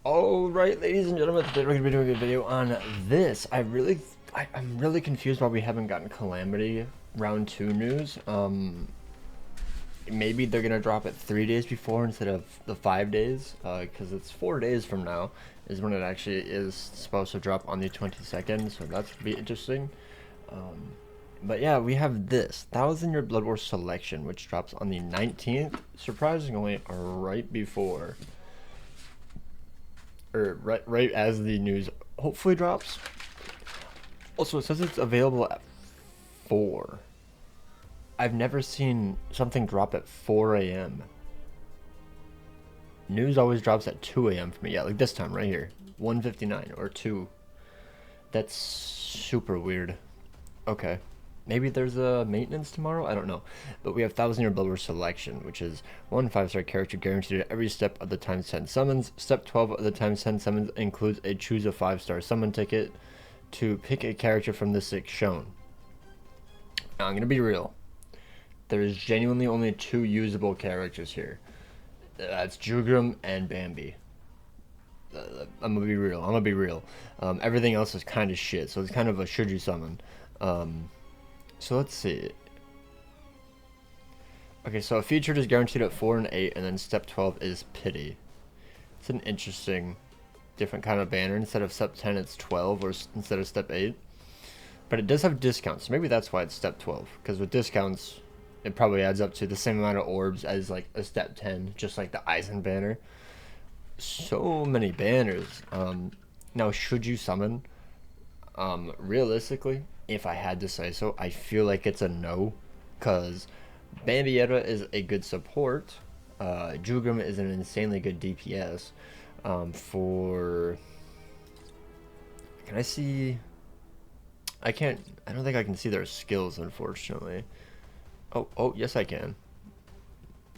Alright, ladies and gentlemen, today we're going to be doing a video on this. I'm really confused why we haven't gotten Calamity Round 2 news. Maybe they're going to drop it 3 days before instead of the 5 days, because it's 4 days from now is when it actually is supposed to drop on the 22nd, so that's be interesting. But yeah, we have this 1,000-Year Blood War Selection, which drops on the 19th, surprisingly right before, or right as the news hopefully drops. Also, it says it's available at 4. I've never seen something drop at 4 a.m. News always drops at 2 a.m. for me. Yeah, like this time right here, 1:59 or 2. That's super weird. Okay. Maybe there's a maintenance tomorrow? I don't know. But we have 1,000-Year Blood War Selection, which is 1 5-star character guaranteed at every step of the times 10 summons. Step 12 of the times 10 summons includes a choose a 5-star summon ticket to pick a character from the 6 shown. Now, I'm going to be real. There's genuinely only 2 usable characters here. That's Jugram and Bambi. I'm going to be real. Everything else is kind of shit, so it's kind of a should you summon. So let's see. Okay, so a featured is guaranteed at 4 and 8, and then step 12 is pity. It's an interesting, different kind of banner. Instead of step 10, it's 12, or instead of step 8. But it does have discounts, so maybe that's why it's step 12. Because with discounts, it probably adds up to the same amount of orbs as like a step 10, just like the Eisen banner. So many banners. Now, should you summon? Realistically, if I had to say so, I feel like it's a no, because Bambietta is a good support. Jugram is an insanely good DPS. Can I see? I don't think I can see their skills, unfortunately. Oh, yes I can.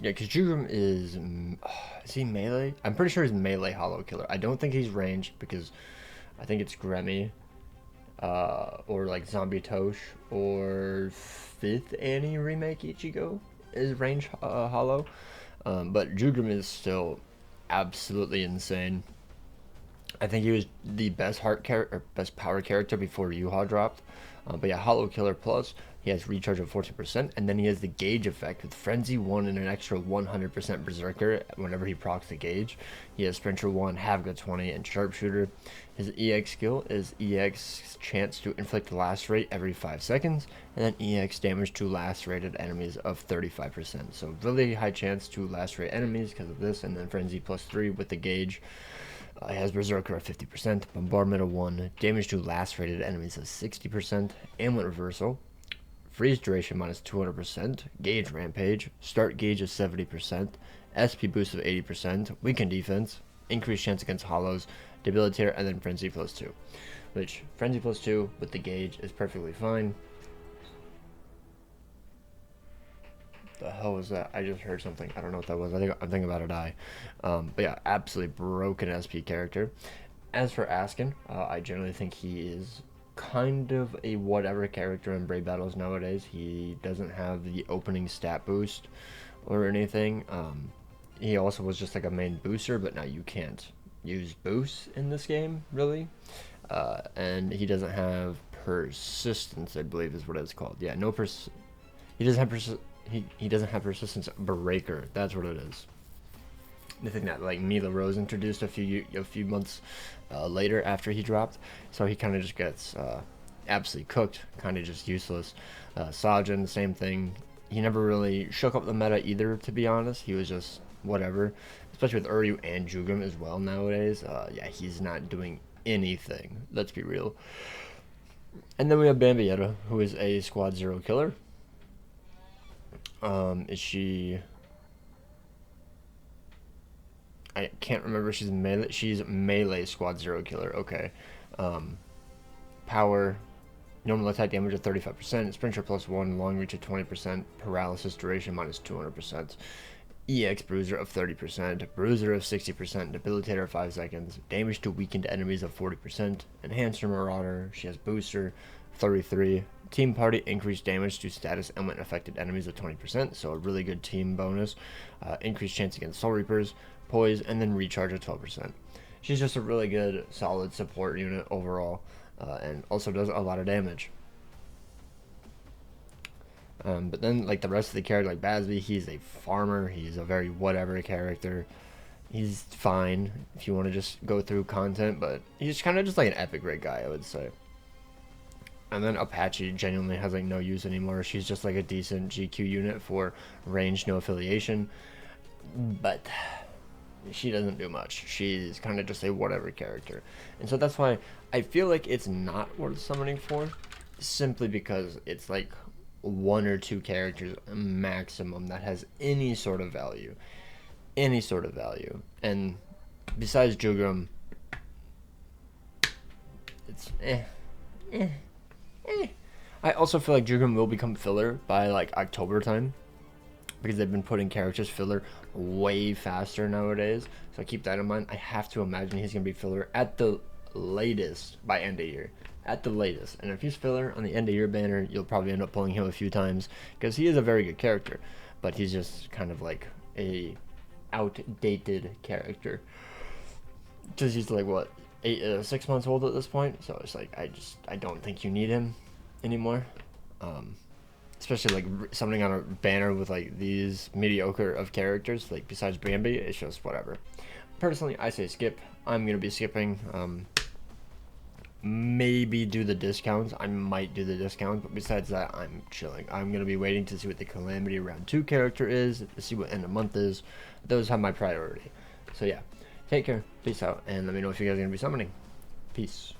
Yeah, because Jugram is he melee? I'm pretty sure he's melee hollow killer. I don't think he's ranged, because I think it's Gremmy. Or like Zombie Tosh or 5th Annie remake Ichigo is range hollow. But Jugram is still absolutely insane. I think he was the best best power character before Yuha dropped. But yeah, Hollow Killer Plus, he has recharge of 14%, and then he has the gauge effect with Frenzy 1 and an extra 100% Berserker whenever he procs the gauge. He has Sprinter 1, Havga 20, and Sharpshooter. His EX skill is EX chance to inflict lacerate every 5 seconds, and then EX damage to lacerated enemies of 35%. So really high chance to lacerate enemies because of this, and then Frenzy plus 3 with the gauge. He has Berserker at 50%, Bombardment of 1, damage to lacerated enemies of 60%, Amulet Reversal, Freeze Duration minus 200%, Gauge Rampage, Start Gauge of 70%, SP Boost of 80%, Weakened Defense, Increased Chance against Hollows, Debilitator, and then Frenzy plus 2. Which, Frenzy plus 2 with the Gauge is perfectly fine. The hell was that? I just heard something. I don't know what that was. I'm thinking about to die. But yeah, absolutely broken SP character. As for Askin, I generally think he is kind of a whatever character in Brave Battles nowadays. He doesn't have the opening stat boost or anything. He also was just like a main booster, but now you can't use boosts in this game, really. And he doesn't have persistence, I believe is what it's called. Yeah, he doesn't have he doesn't have persistence breaker. That's what it is. The thing that like Mila Rose introduced a few months later after he dropped, so he kind of just gets absolutely cooked, kind of just useless. Sajin, same thing. He never really shook up the meta either, to be honest. He was just whatever, especially with Uryu and Jugram as well nowadays. Yeah, he's not doing anything. Let's be real. And then we have Bambietta, who is a Squad 0 killer. Is she? I can't remember. She's melee Squad 0 killer. Okay. Power, normal attack damage of 35%, Sprinter plus 1, long reach of 20%, paralysis duration minus 200%, EX Bruiser of 30%, Bruiser of 60%, Debilitator of 5 seconds, damage to weakened enemies of 40%, Enhancer Marauder, she has Booster, 33, Team Party, increased damage to status element affected enemies of 20%, so a really good team bonus, increased chance against Soul Reapers, Poise, and then Recharge of 12%. She's just a really good, solid support unit overall, and also does a lot of damage. But then, like, the rest of the character, like Basby, he's a farmer. He's a very whatever character. He's fine if you want to just go through content, but he's kind of just like an epic rate guy, I would say. And then Apache genuinely has like no use anymore. She's just like a decent GQ unit for range, no affiliation, but she doesn't do much. She's kind of just a whatever character, and so that's why I feel like it's not worth summoning for, simply because it's like one or two characters maximum that has any sort of value, and besides Jugrum, it's I also feel like Jugrum will become filler by like October time, because they've been putting characters filler way faster nowadays. So keep that in mind. I have to imagine he's gonna be filler at the latest by end of year. At the latest. And if he's filler on the end of year banner, you'll probably end up pulling him a few times, because he is a very good character, but he's just kind of like a outdated character. Because he's like what, 6 months old at this point. So it's like I don't think you need him anymore. Especially like summoning on a banner with like these mediocre of characters, like besides Bambi, it's just whatever. Personally, I say skip. I'm gonna be skipping. Maybe do the discounts. I might do the discounts, but besides that, I'm chilling. I'm gonna be waiting to see what the Calamity round 2 character is, to see what end of month is. Those have my priority. So yeah, take care, peace out, and let me know if you guys are gonna be summoning. Peace.